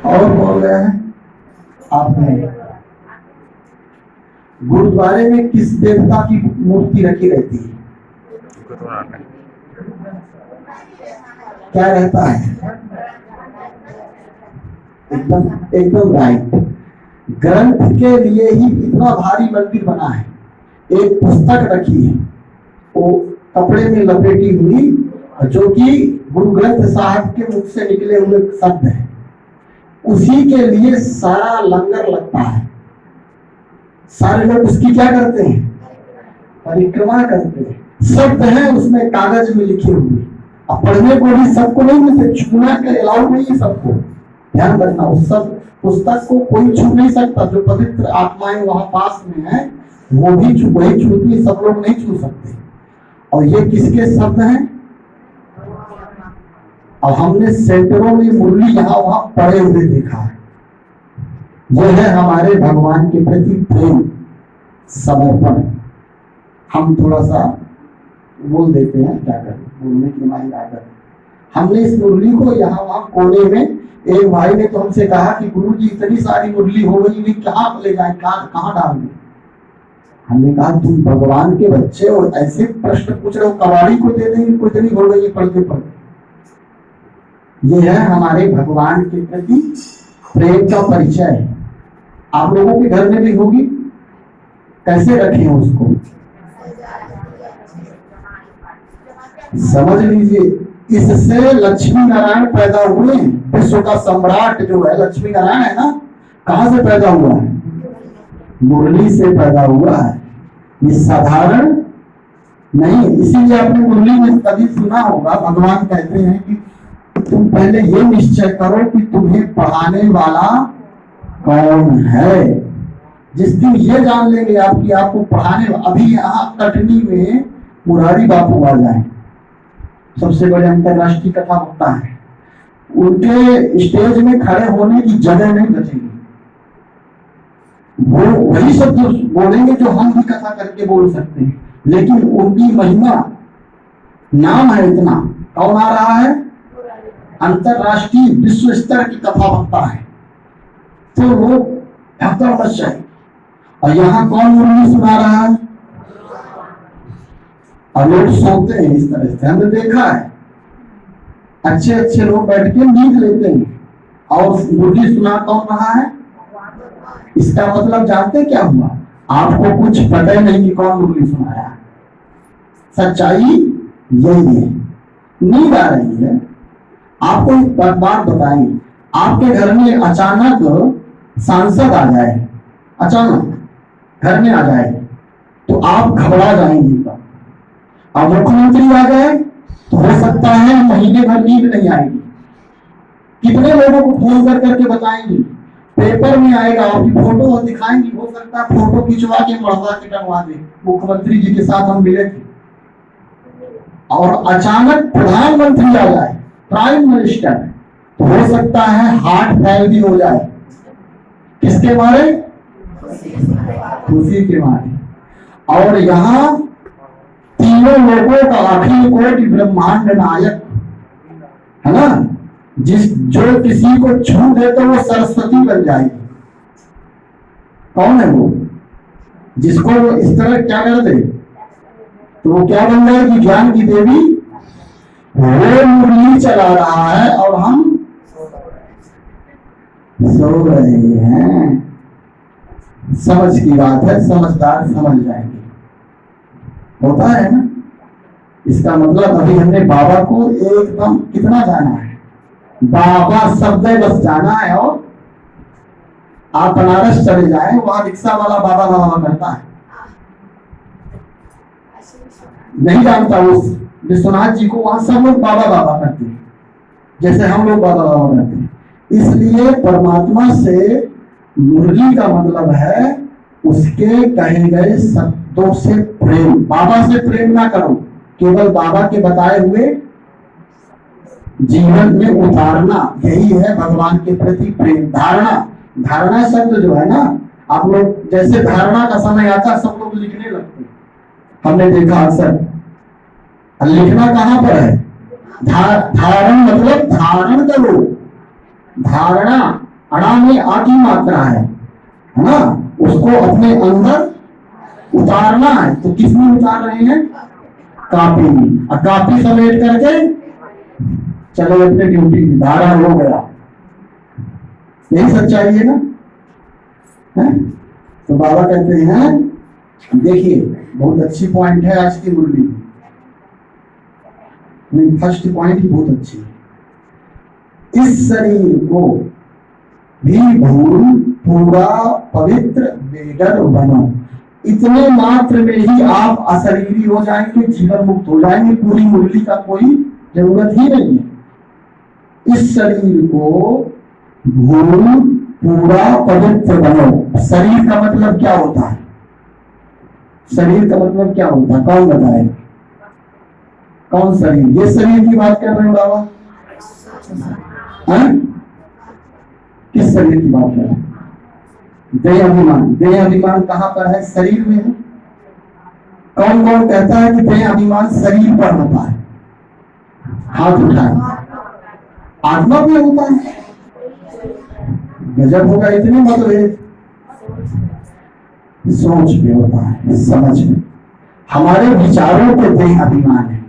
और बोल रहे हैं आपने गुरुद्वारे में किस देवता की मूर्ति रखी रहती है? क्या रहता है? एकदम एकदम राइट। ग्रंथ के लिए ही इतना भारी मंदिर बना है। एक पुस्तक रखी है वो कपड़े में लपेटी हुई, जो कि गुरु ग्रंथ साहब के मुख से निकले हुए शब्द है। उसी के लिए सारा लंगर लगता है। सारे लोग उसकी क्या करते हैं? परिक्रमा करते हैं। शब्द है उसमें कागज में लिखे हुए। अब पढ़ने को भी सबको नहीं मिलते, छूना के अलाउ नहीं है सबको। ध्यान रखना, उस सब पुस्तक को कोई छू नहीं सकता। जो पवित्र आत्माएं वहां पास में है वो भी वही छूती, सब लोग नहीं छू सकते। और ये किसके शब्द हैं? और हमने सेंटरों में मुरली यहाँ वहां पड़े हुए देखा है। यह है हमारे भगवान के प्रति प्रेम, समर्पण। हम थोड़ा सा बोल देते हैं, क्या करें, बोलने की हमारी आदत। हमने इस मुरली को यहाँ वहां कोने में, एक भाई ने तो हमसे कहा कि गुरुजी इतनी सारी मुरली हो गई, नहीं कहाँ ले जाए, कहाँ डाल दें? हमने कहा तुम भगवान के बच्चे और ऐसे प्रश्न पूछ रहे हो, कबाड़ी को दे देंगे, कोई इतनी हो गई पढ़ते पढ़ते। ये है हमारे भगवान के प्रति प्रेम का परिचय। आप लोगों के घर में भी होगी, कैसे रखें उसको? समझ लीजिए, इससे लक्ष्मी नारायण पैदा हुए। विश्व का सम्राट जो है लक्ष्मी नारायण है ना, कहां से पैदा हुआ है? मुरली से पैदा हुआ है। ये साधारण नहीं। इसीलिए आपने मुरली में कभी सुना होगा, भगवान कहते हैं कि तुम पहले ये निश्चय करो कि तुम्हें पढ़ाने वाला कौन है। जिस दिन ये जान लेंगे आपकी आपको पढ़ाने, अभी यहाँ कटनी में मुरारी बापू आ जाए, सबसे बड़े अंतरराष्ट्रीय कथा वक्ता है, उनके स्टेज में खड़े होने की जगह नहीं बचेगी। वो वही सब जो बोलेंगे जो हम भी कथा करके बोल सकते हैं, लेकिन उनकी महिमा, नाम है इतना। कौन आ रहा है? अंतरराष्ट्रीय विश्व स्तर की कथा वक्ता है। तो लोग भक्तों बच्चा है। और यहाँ कौन मुरली सुना रहा है? और लोग सोते हैं इस तरह से, हमने देखा है। अच्छे अच्छे लोग बैठ के नींद लेते हैं और मुरली सुना कौन रहा है? इसका मतलब जानते क्या हुआ? आपको कुछ पता ही नहीं कि कौन मुरली सुना रहा है। सच्चाई यही है। नींद आ रही है। आपको एक बात बताएं, आपके घर में अचानक सांसद आ जाए, अचानक घर में आ जाए, तो आप घबरा जाएंगे। अब मुख्यमंत्री आ जाए तो हो सकता है महीने भर नींद नहीं आएगी। कितने लोगों को फोन कर करके बताएंगे, पेपर में आएगा, आपकी फोटो दिखाएंगी, हो सकता है फोटो खिंचवा के मड़वा के टंगवा दे, मुख्यमंत्री जी के साथ हम मिले थे। और अचानक प्रधानमंत्री आ जाए, प्राइम मिनिस्टर, तो हो सकता है हार्ट फेल भी हो जाए। किसके मारे? खुशी के मारे। और यहाँ तीनों लोगों का अखिल कोटि ब्रह्मांड नायक है ना, जो किसी को छू दे तो वो सरस्वती बन जाएगी। कौन है वो? जिसको वो इस तरह क्या कर दे तो वो क्या बन जाएगी? ज्ञान की देवी। वो मुरली चला रहा है और हम सो रहे हैं। समझ की बात है, समझदार समझ जाएंगे। होता है ना। इसका मतलब अभी हमने बाबा को एकदम कितना जाना है? बाबा शब्द बस जाना है। और आप बनारस चले जाएं, वहां रिक्शा वाला बाबा बाबा करता है, नहीं जानता उस विश्वनाथ जी को। वहां सब लोग बाबा बाबा करते हैं, जैसे हम लोग बाबा बाबा करते हैं। इसलिए परमात्मा से मुरली का मतलब है उसके कहे गए शब्दों से प्रेम। बाबा से प्रेम ना करो, केवल बाबा के बताए हुए जीवन में उतारना, यही है भगवान के प्रति प्रेम। धारणा, धारणा शब्द जो है ना, आप लोग जैसे धारणा का समय आता है सब लोग लिखने लगते हैं, हमने देखा अक्सर। लिखना कहाँ पर है? धारण मतलब धारण करो, धारणा। अड़ा में आ की मात्रा है ना, उसको अपने अंदर उतारना है। तो किसमें उतार रहे हैं? कापी में। और कापी समेट करके चलो अपने ड्यूटी में, धारा हो गया। यही सच्चाई है ना, है? तो बाबा कहते हैं, देखिए बहुत अच्छी पॉइंट है आज की मुरली में, फर्स्ट पॉइंट ही बहुत अच्छी है। इस शरीर को भी भूल पूरा पवित्र बेगर बनो। इतने मात्र में ही आप अशरीरी हो जाएंगे, जीवन मुक्त हो जाएंगे, पूरी मुरली का कोई जरूरत ही नहीं है। इस शरीर को भूल पूरा पवित्र बनो। शरीर का मतलब क्या होता है? शरीर का मतलब क्या होता है? कौन बताए? कौन शरीर? ये शरीर की बात कर रहे हैं बाबा? है? किस शरीर की बात कर रहे हैं? देह अभिमान। देह अभिमान कहाँ पर है? शरीर में है। कौन कौन कहता है कि देह अभिमान शरीर पर होता है? हाथ उठाए। आत्मा में होता है? गजब होगा, इतनी मतभेद। सोच में होता है, समझ में। हमारे विचारों पे देह अभिमान है,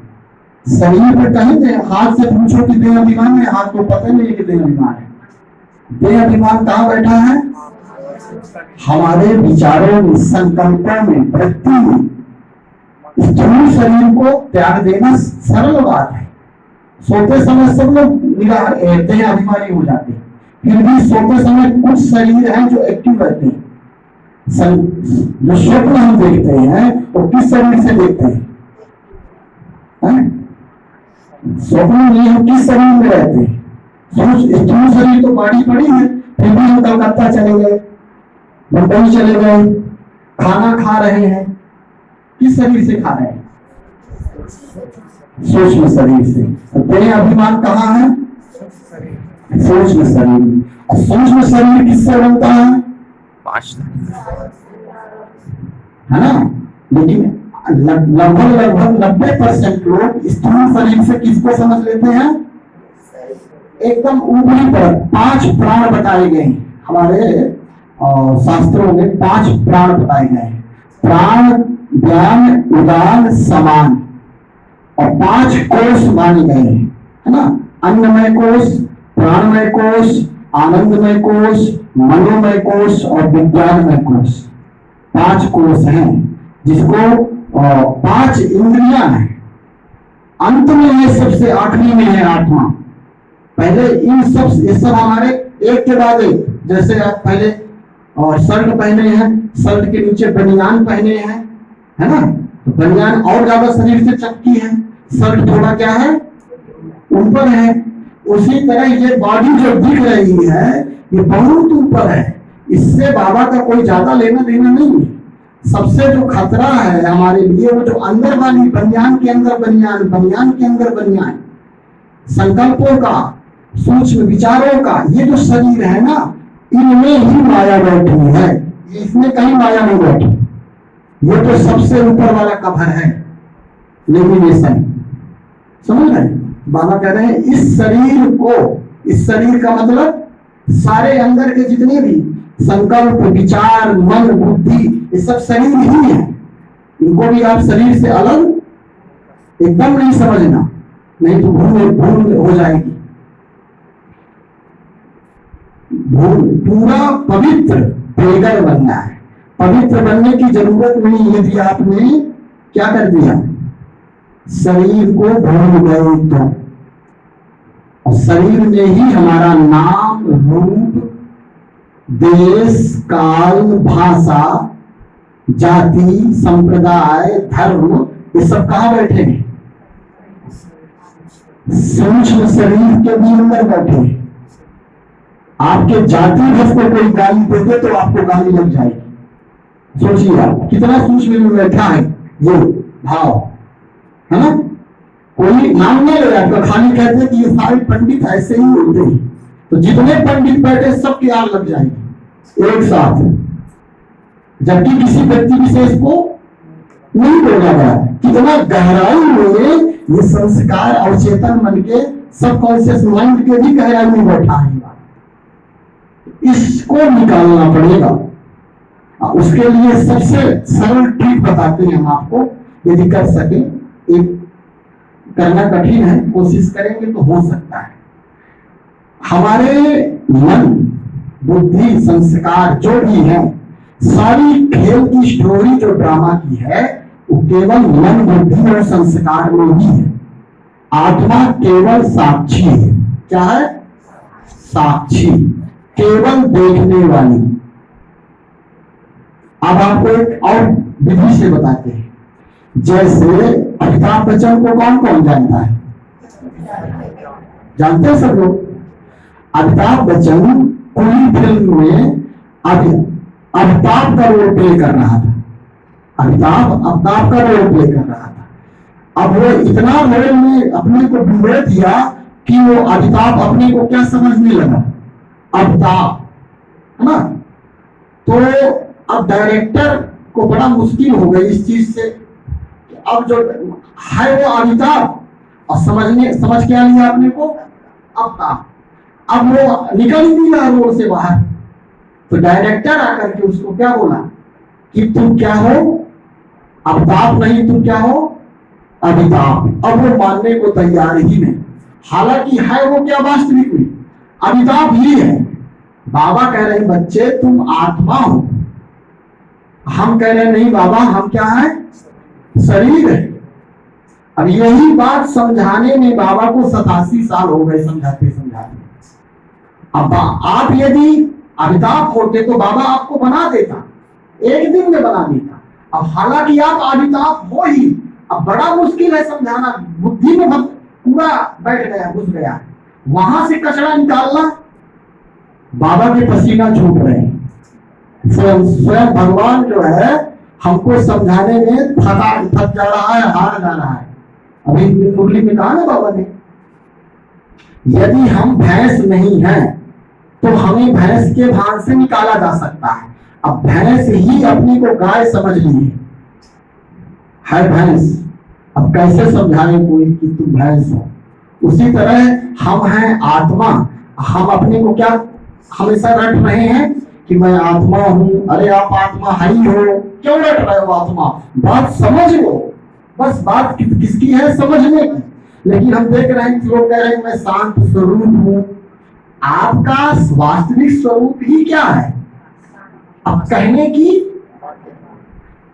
शरीर पे कहीं दे। हाथ से पूछो कि देह अभिमान है, हाथ को पता नहीं है कि देह अभिमान है। देह अभिमान कहाँ बैठा है? हमारे विचारों में, संकल्पों में, वृत्ति में। स्थूल शरीर को त्याग देना सरल बात है। सोते समय सब लोग देह अभिमानी हो जाते हैं, फिर भी सोते समय कुछ शरीर हैं जो एक्टिव रहते हैं। जो स्वप्न हम देखते हैं वो किस शरीर से देखते हैं? स्वप्न में हम किस शरीर में रहते हैं? स्थूल शरीर तो बॉडी पड़ी है, फिर भी हम कलकत्ता चले गए, मुंबई चले गए, खाना खा रहे हैं। किस शरीर से खा रहे हैं? सूक्ष्म शरीर से। तो देह अभिमान कहाँ है? सूक्ष्म शरीर। और सूक्ष्म शरीर किससे बनता है? है ना? लेकिन लगभग 90% लोग स्थूल शरीर से किसको समझ लेते हैं? एकदम ऊपरी पर 5 प्राण बताए गए हमारे शास्त्रों में। 5 प्राण बताए गए, प्राण, ज्ञान, उदान, समान, और 5 कोष माने गए हैं, है ना? अन्नमय कोष, प्राणमय कोष, आनंदमय कोष, मनोमय कोष और विज्ञानमय कोष। 5 कोष हैं, जिसको 5 इंद्रियां हैं। अंत में ये सबसे आखिरी में है आत्मा। पहले इन सब, ये सब हमारे एक के बाद एक। जैसे आप पहले शर्ट पहने हैं, शर्ट के नीचे बनियान पहने हैं, है ना? तो बनियान और ज्यादा शरीर से चपकी है, शर्ट थोड़ा क्या है? ऊपर है। उसी तरह ये बॉडी जो दिख रही है ये बहुत ऊपर है, इससे बाबा का कोई ज्यादा लेना देना नहीं है। सबसे जो खतरा है हमारे लिए वो जो अंदर वाली बनियान के अंदर बनियान, बनियान के अंदर बनियान, संकल्पों का, सूक्ष्म विचारों का, ये जो शरीर है ना, इनमें ही माया बैठी है। इसमें कहीं माया नहीं बैठी। ये तो सबसे ऊपर वाला कवर है, लेकिन ये सही समझ रहे? बाबा कह रहे हैं इस शरीर को, इस शरीर का मतलब सारे अंदर के जितने भी संकल्प, विचार, मन, बुद्धि, ये सब शरीर ही है। इनको भी आप शरीर से अलग एकदम नहीं समझना, नहीं तो भूल हो जाएगी। पूरा पवित्र बेगर बनना है। पवित्र बनने की जरूरत नहीं यदि आपने क्या कर दिया? शरीर को भूल गए तो। और शरीर में ही हमारा नाम, रूप, देश, काल, भाषा, जाति, संप्रदाय, धर्म, ये सब कहाँ बैठे हैं? सूक्ष्म शरीर के भी अंदर बैठे हैं। आपके जाति भर को कोई गाली दे दे तो आपको गाली लग जाएगी। सोचिए आप कितना सूक्ष्म में बैठा है ये भाव, है ना? कोई नाम नहीं ले आपका, खाली कहते कि ये सारे पंडित ऐसे ही होते हैं, तो जितने पंडित बैठे सबकी आग लग जाएगी एक साथ, जबकि किसी व्यक्ति विशेष को नहीं बोला गया। कितना गहराई में ये संस्कार और चेतन मन के सबकॉन्शियस माइंड के भी गहराई में बैठा है। इसको निकालना पड़ेगा। उसके लिए सबसे सरल ट्रिक बताते हैं हम आपको, यदि कर सके। एक करना कठिन है, कोशिश करेंगे तो हो सकता है। हमारे मन, बुद्धि, संस्कार जो भी है, सारी खेल की स्टोरी जो ड्रामा की है, वो केवल मन, बुद्धि और संस्कार में ही है। आत्मा केवल साक्षी है। क्या है? साक्षी, केवल देखने वाली। अब आपको एक और विधि से बताते हैं। जैसे अमिताभ बच्चन को कौन कौन जानता है? जानते हैं सब लोग। अमिताभ बच्चन पूरी फिल्म में अमिताभ का रोल प्ले कर रहा था। अमिताभ का रोल प्ले कर रहा था। अब वो इतना रोल में अपने को डूबे दिया कि वो अमिताभ अपने को क्या समझने लगा? अमिताभ, है ना? तो अब डायरेक्टर को बड़ा मुश्किल हो गई इस चीज से। अब जो है वो अमिताभ, और समझ क्या लिया अपने को? अमिताभ। अब वो निकल ही नहीं रहा रोल से बाहर। तो डायरेक्टर आकर के उसको क्या बोला कि तुम क्या हो? अमिताभ नहीं, तुम क्या हो? अमिताभ। अब वो मानने को तैयार ही नहीं, हालांकि है वो क्या वास्तविक में अमिताभ ही है। बाबा कह रहे हैं बच्चे तुम आत्मा हो। हम कह रहे नहीं बाबा, हम क्या है? शरीर है। अब यही बात समझाने में बाबा को 87 साल हो गए, समझाते समझाते। अब आप यदि अमिताभ होते तो बाबा आपको बना देता, एक दिन में बना देता। अब हालांकि आप अमिताभ हो ही, अब बड़ा मुश्किल है समझाना, बुद्धि में पूरा बैठ गया, घुस गया। वहां से कचरा निकालना, बाबा के पसीना छूट रहे हैं। स्वयं भगवान जो है हमको समझाने में थक जा रहा है, हार जा रहा है। अभी मुरली में कहा ना बाबा ने, यदि हम भैंस नहीं हैं तो हमें भैंस के भान से निकाला जा सकता है। अब भैंस ही अपनी को गाय समझ ली है भैंस। अब कैसे समझाए कोई कि तुम भैंस हो? उसी तरह हम हैं आत्मा। हम अपने को क्या हमेशा रट रहे हैं कि मैं आत्मा हूं। अरे आप आत्मा है ही हो, क्यों रट रहे हो आत्मा? बात समझ लो, बस बात किसकी है? समझने की। लेकिन हम देख रहे हैं कि लोग कह रहे हैं मैं शांत स्वरूप हूं। आपका वास्तविक स्वरूप ही क्या है? अब कहने की,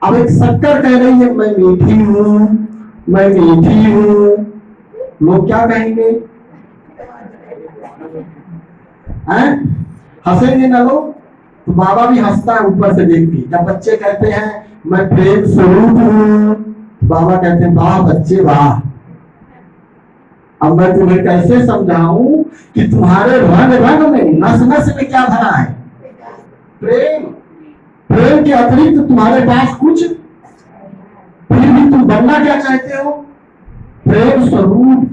अब एक शक्कर कह रही है मैं मीठी हूं, मैं मीठी हूं, लोग क्या कहेंगे? हंसेंगे ना लोग। तो बाबा भी हंसता है ऊपर से देख के। जब बच्चे कहते हैं मैं प्रेम स्वरूप हूं, बाबा कहते हैं वाह बच्चे वाह। अब मैं तुम्हें कैसे समझाऊं कि तुम्हारे रंग रंग में, नस नस में क्या भरा है? प्रेम। प्रेम के अतिरिक्त तुम्हारे पास कुछ, फिर भी तुम बनना क्या चाहते हो? प्रेम स्वरूप।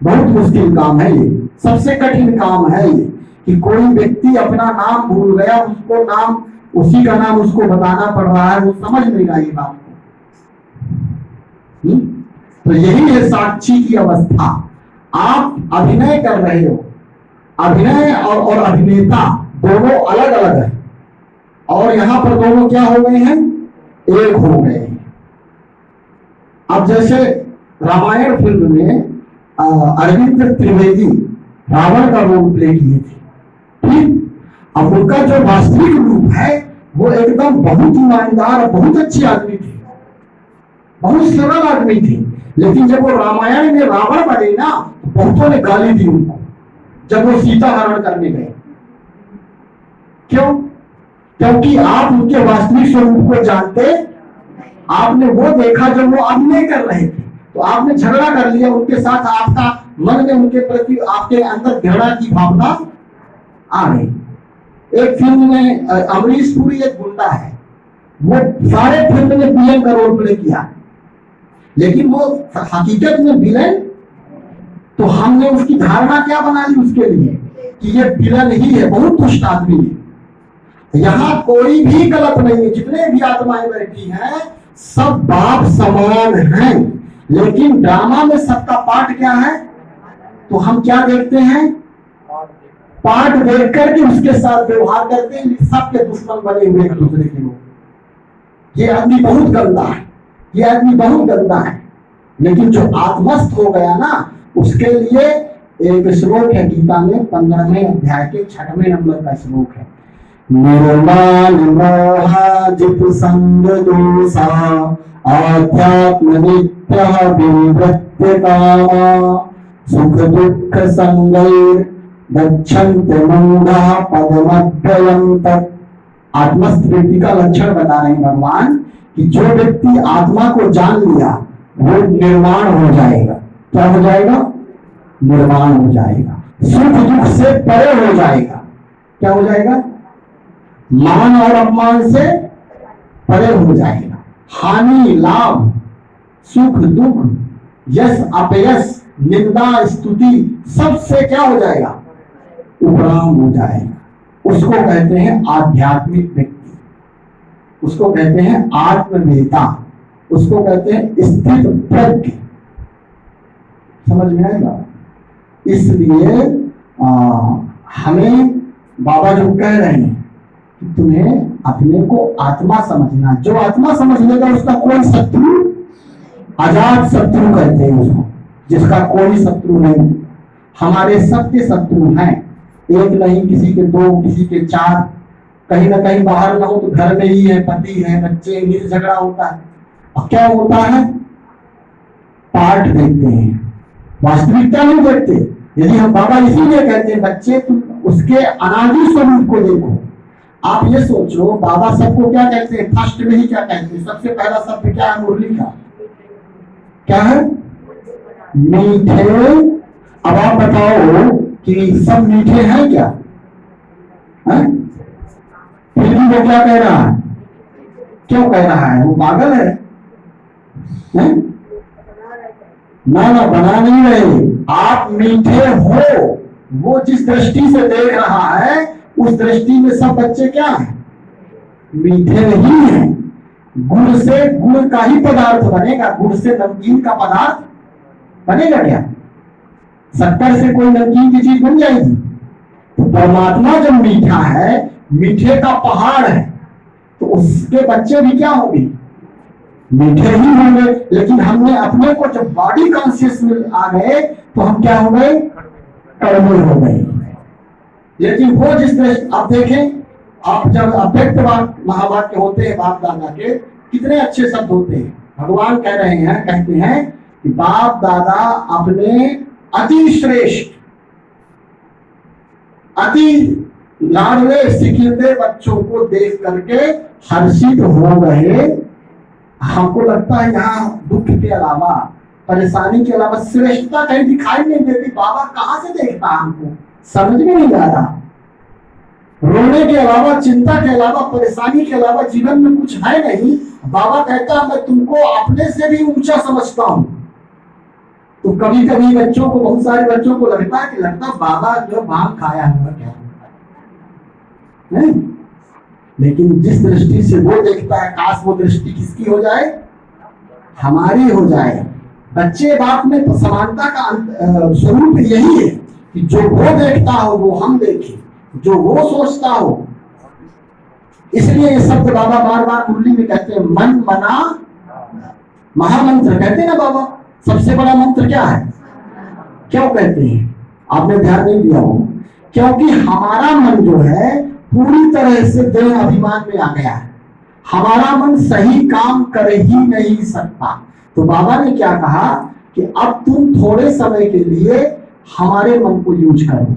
बहुत मुश्किल काम है ये, सबसे कठिन काम है ये, कि कोई व्यक्ति अपना नाम भूल गया, उसको नाम, उसी का नाम उसको बताना पड़ रहा है, वो समझ नहीं रहा ये बात को। तो यही है साक्षी की अवस्था। आप अभिनय कर रहे हो, अभिनय और अभिनेता दोनों अलग अलग है, और यहां पर दोनों क्या हो गए हैं? एक हो गए हैं। अब जैसे रामायण फिल्म में अरविंद त्रिवेदी रावण का रोल प्ले किए थे, ठीक? अब उनका जो वास्तविक रूप है वो एकदम बहुत ईमानदार, बहुत अच्छे आदमी थे, बहुत सरल आदमी थे। लेकिन जब वो रामायण में रावण बने ना, तो बहुतों ने गाली दी उनको जब वो सीता हरण करने गए। क्यों? क्योंकि आप उनके वास्तविक स्वरूप को जानते, आपने वो देखा जब वो अभिनय कर रहे थे, तो आपने झगड़ा कर लिया उनके साथ। आपका मन में उनके प्रति, आपके अंदर घृणा की भावना आ गई। एक फिल्म में अमरीश पुरी एक गुंडा है, वो सारे फिल्म में विलेन का रोल प्ले किया, लेकिन वो हकीकत में विलेन। तो हमने उसकी धारणा क्या बना ली उसके लिए कि ये विलेन ही है, बहुत दुष्ट आदमी है। यहाँ कोई भी गलत नहीं है, जितने भी आत्माएं बैठी हैं सब बाप समान हैं, लेकिन ड्रामा में सबका पार्ट क्या है? तो हम क्या देखते हैं? पाठ देख करके उसके साथ व्यवहार करते हैं, सबके दुश्मन बने हुए एक दूसरे के लोग। ये आदमी बहुत गंदा है, ये आदमी बहुत गंदा है। लेकिन जो आत्मस्थ हो गया ना, उसके लिए एक श्लोक है गीता में 15वें अध्याय के 6वें नंबर का श्लोक है। निर्माण मोहाजित संग दोषा आध्यात्म नित्य विवृत्य कामा सुख दुख संगैर गच्छन्ति मूढ़ा पदमद्वयं तत्। आत्मस्थ व्यक्ति का लक्षण बता रहे हैं भगवान कि जो व्यक्ति आत्मा को जान लिया वो निर्माण हो जाएगा। क्या हो जाएगा? निर्माण हो जाएगा। सुख दुख से परे हो जाएगा। क्या हो जाएगा? मान और अपमान से परे हो जाएगा। हानि लाभ, सुख दुख, यश अपयश, निंदा स्तुति, सबसे क्या हो जाएगा? उपराम हो जाएगा। उसको कहते हैं आध्यात्मिक व्यक्ति, उसको कहते हैं आत्मवेता, उसको कहते हैं स्थित प्रज्ञ। समझ में आएगा? इसलिए हमें बाबा जो कह रहे हैं कि तुम्हें अपने को आत्मा समझना। जो आत्मा समझ लेगा उसका कोई शत्रु, आजाद शत्रु कहते हैं उसको, जिसका कोई शत्रु नहीं। हमारे सबके शत्रु हैं, एक नहीं, किसी के दो, किसी के चार, कहीं ना कहीं बाहर ना हो तो घर में ही है, पति है, बच्चे, इन्हीं से झगड़ा होता है। और क्या होता है? पाठ देखते हैं, वास्तविकता नहीं देखते। यदि हम बाबा इसीलिए कहते हैं बच्चे तुम उसके अनादि स्वरूप को देखो। आप ये सोचो, बाबा सबको क्या कहते हैं? फर्स्ट में ही क्या कहते हैं? सबसे पहला शब्द क्या है मुरली का? क्या है? मीठे। अब आप बताओ कि सब मीठे हैं क्या? है? फिर भी वो क्या कह रहा है? क्यों कह रहा है? वो पागल है? ना बना नहीं रहे। आप मीठे हो, वो जिस दृष्टि से देख रहा है उस दृष्टि में सब बच्चे क्या हैं? मीठे ही हैं। गुड़ से गुड़ का ही पदार्थ बनेगा, गुड़ से नमकीन का पदार्थ बनेगा क्या? शक्कर से कोई नमकीन की चीज बन जाएगी? तो परमात्मा जब मीठा है, मीठे का पहाड़ है, तो उसके बच्चे भी क्या होंगे? मीठे ही होंगे। लेकिन हमने अपने को जब बॉडी कॉन्शियस में आ गए तो हम क्या हो गए? कड़वे हो गए। लेकिन वो जिस तरह आप देखें, आप जब अव्यक्त महावाक्य होते हैं बाप दादा के, कितने अच्छे शब्द होते हैं। भगवान कह रहे हैं, कहते हैं कि बाप दादा अपने अति श्रेष्ठ, अति लाडले सिकिंदे बच्चों को देख करके हर्षित हो गए। हमको लगता है यहाँ दुख के अलावा, परेशानी के अलावा श्रेष्ठता कहीं दिखाई नहीं देती। बाबा कहाँ से देखता है हमको? समझ में नहीं आ रहा। रोने के अलावा, चिंता के अलावा, परेशानी के अलावा जीवन में कुछ है नहीं। बाबा कहता है मैं तुमको अपने से भी ऊंचा समझता हूँ। तो कभी कभी बच्चों को, बहुत सारे बच्चों को लगता है कि बाबा जो भांग खाया हुआ क्या नहीं। लेकिन जिस दृष्टि से वो देखता है, काश वो दृष्टि किसकी हो जाए? हमारी हो जाए। बच्चे बाप में समानता का स्वरूप यही है कि जो वो देखता हो वो हम देखें, जो वो सोचता हो। इसलिए ये शब्द बाबा बार बार मुरली में कहते हैं, मन मना महामंत्र कहते हैं ना बाबा। सबसे बड़ा मंत्र क्या है? क्यों कहते हैं? आपने ध्यान नहीं दिया हो। क्योंकि हमारा मन जो है पूरी तरह से देह अभिमान में आ गया है। हमारा मन सही काम कर ही नहीं सकता। तो बाबा ने क्या कहा कि अब तुम थोड़े समय के लिए हमारे मन को यूज करो।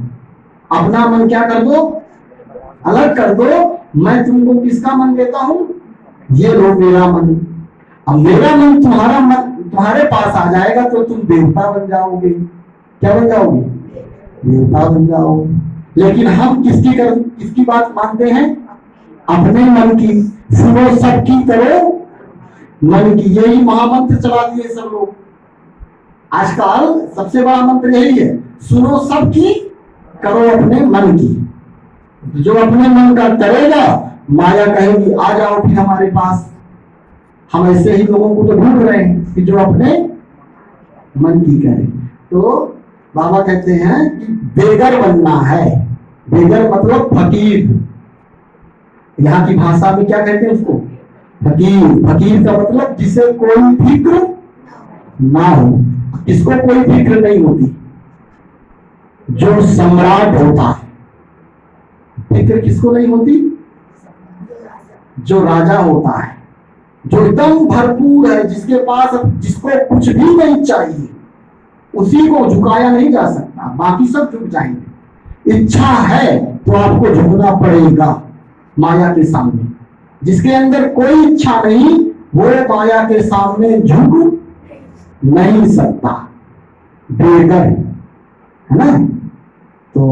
अपना मन क्या कर दो? अलग कर दो। मैं तुमको किसका मन देता हूं? ये लो मेरा मन। अब मेरा मन तुम्हारे पास आ जाएगा तो तुम देवता बन जाओगे। क्या बन जाओगे? देवता बन जाओगे। लेकिन हम किसकी बात मानते हैं? अपने मन की। सुनो सबकी करो मन की। यही महामंत्र चला दिए सब लोग। आजकल सबसे बड़ा मंत्र यही है, सुनो सबकी करो अपने मन की। जो अपने मन का करेगा, माया कहेगी आ जाओ फिर हमारे पास। हम ऐसे ही लोगों को तो ढूंढ रहे हैं कि जो अपने मन की करे। तो बाबा कहते हैं कि बेगर बनना है। बेगर मतलब फकीर, यहाँ की भाषा में क्या कहते हैं उसको? फकीर। फकीर का मतलब जिसे कोई फिक्र ना हो। किसको कोई फिक्र नहीं होती? जो सम्राट होता है। फिक्र किसको नहीं होती? जो राजा होता है, जो एकदम भरपूर है, जिसके पास जिसको कुछ भी नहीं चाहिए, उसी को झुकाया नहीं जा सकता, बाकी सब झुक जाएंगे। इच्छा है तो आपको झुकना पड़ेगा माया के सामने। जिसके अंदर कोई इच्छा नहीं, वो माया के सामने झुक नहीं सकता। बेगर है ना? तो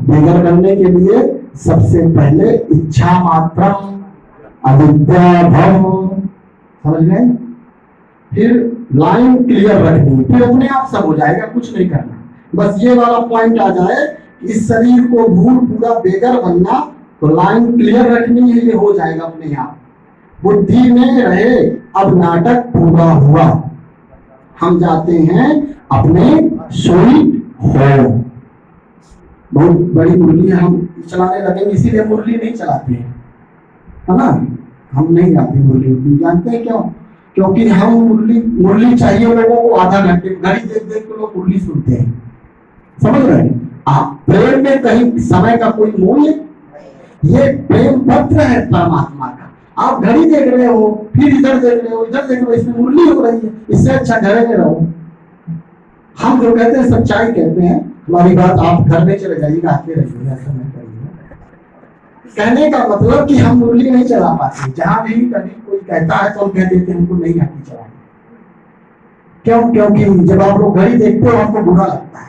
बेगर करने के लिए सबसे पहले इच्छा मात्रम अविद्या भव, समझ गए? फिर लाइन क्लियर रखनी, फिर अपने आप सब हो जाएगा, कुछ नहीं करना। बस ये वाला पॉइंट आ जाए, इस शरीर को भूल पूरा बेगर बनना, तो लाइन क्लियर रखनी है, ये हो जाएगा अपने आप। बुद्धि में रहे अब नाटक पूरा हुआ, हम जाते हैं अपने स्वीट होम। बहुत बड़ी मुरली हम चलाने लगेंगे, इसीलिए मुरली नहीं चलाते हैं, है ना? हम नहीं गाते मुरली, जानते हैं क्यों? क्योंकि हम मुरली चाहिए लोगों को आधा घंटे, घड़ी देख देख के लोग मुरली सुनते हैं, समझ रहे हैं? आप प्रेम में कहीं समय का कोई मूल्य? ये प्रेम पत्र है परमात्मा का। आप घड़ी देख रहे हो, फिर इधर देख रहे हो, इधर देख रहे हो, इसमें मुरली हो रही है, इससे अच्छा घर में रहो। हम जो कहते हैं सच्चाई कहते हैं, हमारी बात आप घर में चले जाइएगा, आते रहिएगा, ऐसा नहीं करिएगा। कहने का मतलब कि हम मुरली नहीं चला पाते, जहां भी कभी कोई कहता है तो हम कह देते हैं हमको नहीं आती चलानी। क्यों? क्योंकि जब आप लोग घड़ी देखते हो आपको बुरा लगता है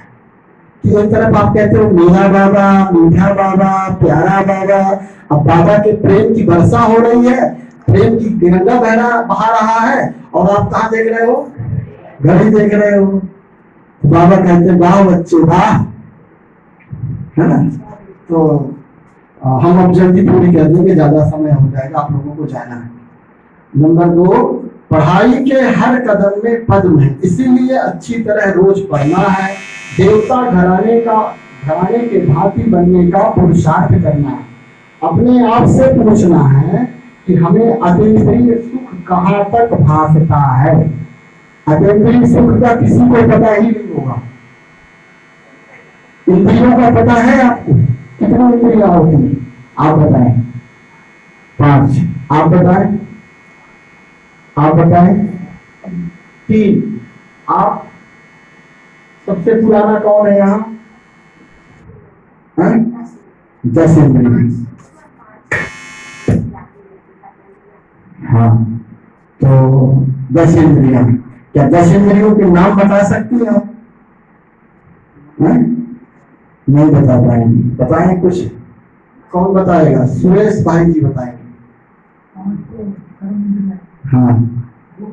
कि एक तरफ आप कहते हो मीरा बाबा, मीठा बाबा, प्यारा बाबा, अब बाबा के प्रेम की वर्षा हो रही है, प्रेम की गंगा बहा रहा है, और आप कहाँ देख रहे हो? घड़ी देख रहे हो। बाबा कहते वाह बच्चे वाह, है ना? तो हम अब जल्दी पूरी कर देंगे, ज्यादा समय हो जाएगा, आप लोगों को जाना है। नंबर 2, पढ़ाई के हर कदम में पद्म है, इसीलिए अच्छी तरह रोज पढ़ना है। देवता घराने के भांति बनने का पुरुषार्थ करना है। अपने आप से पूछना है कि हमें अतीन्द्रिय सुख कहाँ तक भासता है। अतीन्द्रिय सुख का किसी को पता ही नहीं होगा। इंद्रियों का पता है आपको? कितनी इंद्रियां होती है आप बताएं? 5। आप बताएं? आप बताएं? 3। आप सबसे पुराना कौन है यहाँ? 10 इंद्रियां। हाँ, तो 10 इंद्रियां। क्या 10 इंद्रियों के नाम बता सकती हैं आप? नहीं बता पाएंगे, बताएं कुछ। कौन बताएगा? सुरेश भाई जी बताएंगे। हाँ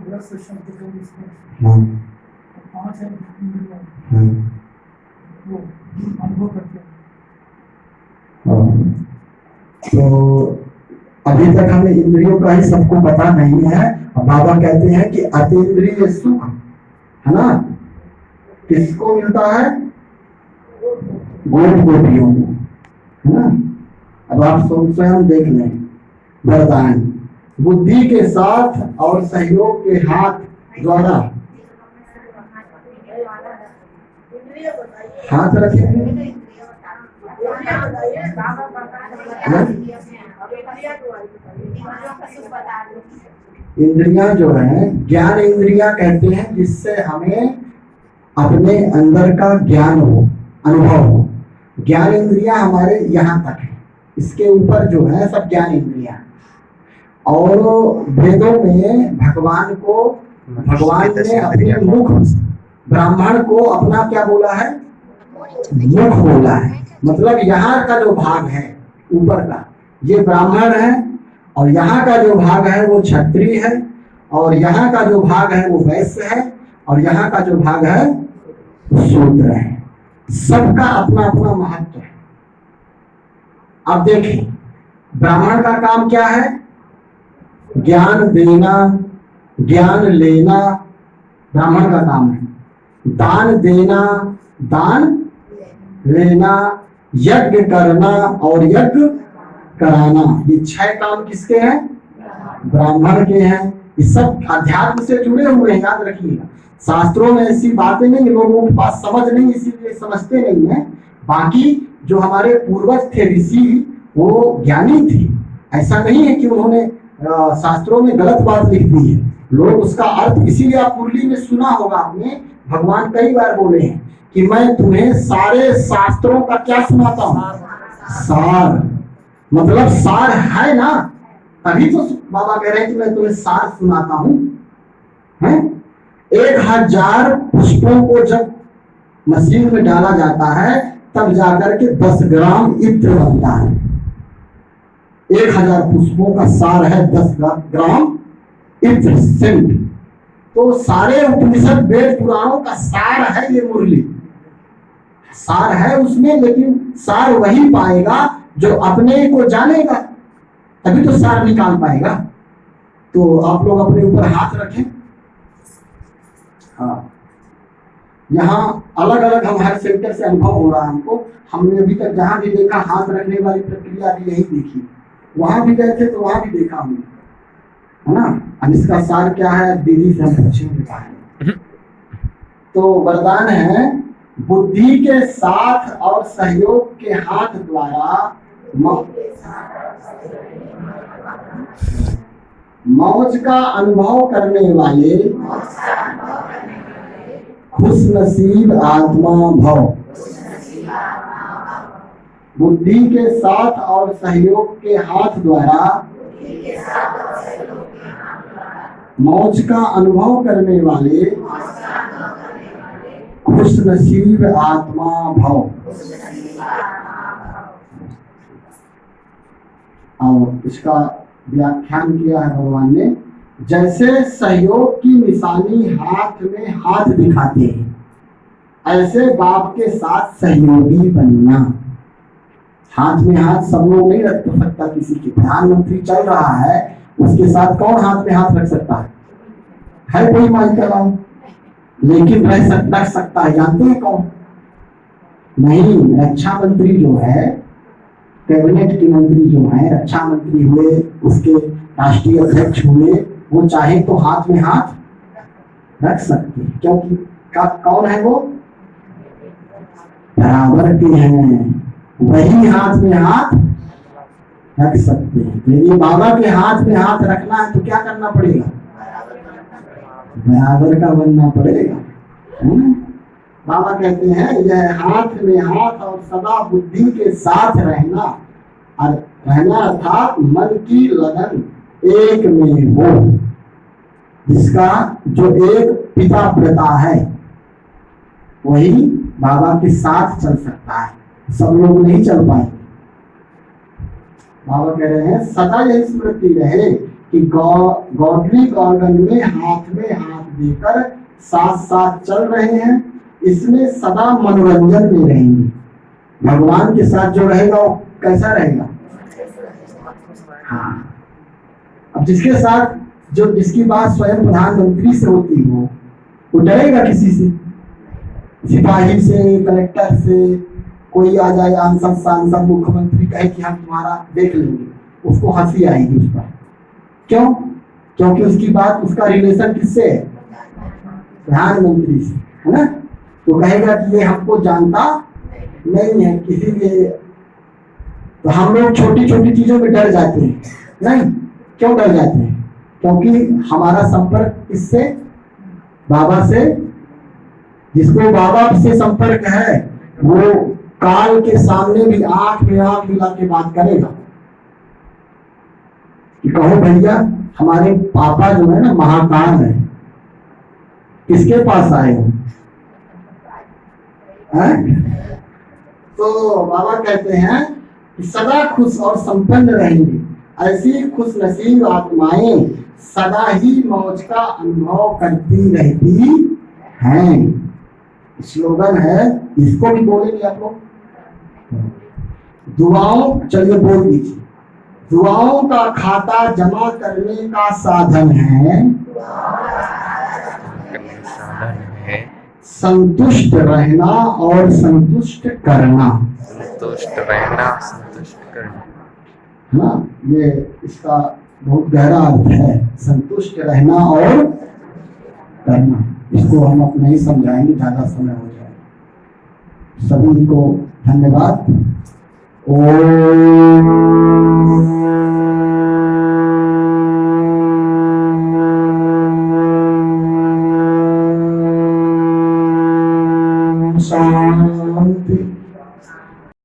हाँ तो अभी तक हमें इंद्रियों का ही सबको पता नहीं है। बाबा कहते हैं कि अतीन्द्रिय सुख, है ना, किसको मिलता है? गोपियों को, है ना? अब आप स्वयं देख लें। वरदान बुद्धि के साथ और सहयोग के हाथ द्वारा, हाथ रखेंगे। इंद्रियां जो है ज्ञान इंद्रियां कहते हैं, जिससे हमें अपने अंदर का ज्ञान हो, अनुभव हो। ज्ञान इंद्रियां हमारे यहाँ तक है, इसके ऊपर जो है सब ज्ञान इंद्रियां। और वेदों में भगवान ने अपने मुख, ब्राह्मण को अपना क्या बोला है? मुख बोला है। मतलब यहाँ का जो भाग है ऊपर का, ये ब्राह्मण है, और यहाँ का जो भाग है वो क्षत्रिय है, और यहाँ का जो भाग है वो वैश्य है, और यहाँ का जो भाग है वो शूद्र है। सबका अपना अपना महत्व है। अब देखिए, ब्राह्मण का काम क्या है? ज्ञान देना, ज्ञान लेना, ब्राह्मण का काम है। दान देना, दान लेना, यज्ञ करना और यज्ञ कराना, ये 6 काम किसके हैं? ब्राह्मण के हैं। ये सब अध्यात्म से जुड़े हुए हैं, याद रखिएगा। शास्त्रों में ऐसी बातें नहीं, लोगों के पास समझ नहीं, इसीलिए समझते नहीं है। बाकी जो हमारे पूर्वज थे, ऋषि, वो ज्ञानी थे। ऐसा नहीं है कि उन्होंने शास्त्रों में गलत बात लिख दी है। लोग उसका अर्थ, इसीलिए आप मुरली में सुना होगा आपने, भगवान कई बार बोले हैं कि मैं तुम्हें सारे शास्त्रों का क्या सुनाता हूँ? सार। मतलब सार है ना, तभी तो बाबा कह रहे हैं कि मैं तुम्हें सार सुनाता हूँ। 1000 पुष्पों को जब मशीन में डाला जाता है तब जाकर के 10 ग्राम इत्र बनता है। 1000 पुष्पों का सार है 10 ग्राम इत्र, सेंट। तो सारे उपनिषद, वेद, पुराणों का सार है ये मुरली। सार है उसमें, लेकिन सार वही पाएगा जो अपने को जानेगा, तभी तो सार निकाल पाएगा। तो आप लोग अपने ऊपर हाथ रखें। हाँ, यहाँ अलग अलग हमारे सेंटर से अनुभव हो रहा है हमको। हमने अभी तक जहां भी देखा हाथ रखने वाली प्रक्रिया भी यही देखी। वहां भी गए थे तो वहां भी देखा हमने, है ना। अब इसका सार क्या है दीदी से हम पूछेंगे। तो वरदान है, बुद्धि के साथ और सहयोग के हाथ द्वारा मौज का अनुभव करने वाले खुश नसीब आत्मा भव। बुद्धि के साथ और सहयोग के हाथ द्वारा मौज का अनुभव करने वाले खुश नसीब आत्मा भव। और इसका व्याख्यान किया है भगवान ने, जैसे सहयोग की निशानी हाथ में हाथ दिखाते हैं, ऐसे बाप के साथ सहयोगी बनना। हाथ में हाथ सब लोग नहीं रख सकता किसी के। प्रधानमंत्री चल रहा है, उसके साथ कौन हाथ में हाथ रख सकता है कोई मान चलाओ, लेकिन रख सकता है, जानते हैं कौन? नहीं, रक्षा मंत्री जो है, कैबिनेट के मंत्री जो है, रक्षा मंत्री हुए, उसके राष्ट्रीय अध्यक्ष हुए, वो चाहे तो हाथ में हाथ रख सकते हैं, क्योंकि कौन है वो? बराबर के हैं, वही हाथ में हाथ रख सकते हैं। यदि बाबा के हाथ में हाथ रखना है तो क्या करना पड़ेगा? बराबर का बनना पड़ेगा। बाबा कहते हैं यह हाथ में हाथ और सदा बुद्धि के साथ रहना, और रहना अर्थात मन की लगन एक में हो, जिसका जो एक पिता पिता है वही बाबा के साथ चल सकता है। सब लोग नहीं चल पाएंगे। बाबा कह रहे हैं सदा यही स्मृति रहे कि गॉडली गार्डन में हाथ देकर साथ साथ चल रहे हैं, इसमें सदा मनोरंजन में रहेंगे। भगवान के साथ जो रहेगा वो कैसा रहेगा? हाँ, अब जिसके साथ जिसकी बात स्वयं प्रधानमंत्री से होती हो, वो डरेगा किसी से? सिपाही से, कलेक्टर से, कोई आ जाए सांसद मुख्यमंत्री कहे कि हम तुम्हारा देख लेंगे, उसको हंसी आएगी उस पर। क्यों? क्योंकि उसकी बात, उसका रिलेशन किससे है? प्रधानमंत्री से, है ना। तो कहेगा कि ये हमको जानता नहीं है, इसीलिए तो हम लोग छोटी छोटी चीजों में डर जाते हैं। नहीं, क्यों डर जाते हैं? क्योंकि हमारा संपर्क किससे? बाबा से। जिसको बाबा से संपर्क है वो काल के सामने भी आंख में आंख मिला के बात करेगा कि कहो भैया हमारे पापा जो है ना महाकाल है, किसके पास आए हो? तो बाबा कहते हैं कि सदा खुश और संपन्न रहेंगे, ऐसी खुश नसीब आत्माएं सदा ही मौज का अनुभव करती रहती हैं। स्लोगन है, इसको भी बोलेंगे आप लोग। दुआओं, चलिए बोल दीजिए। दुआओं का खाता जमा करने का साधन है, संतुष्ट रहना और संतुष्ट करना। संतुष्ट रहना, संतुष्ट करना। है ना, ये इसका बहुत गहरा अर्थ है, संतुष्ट रहना और करना। इसको हम अब नहीं समझाएंगे, ज्यादा समय हो जाए। सभी को धन्यवाद। ओम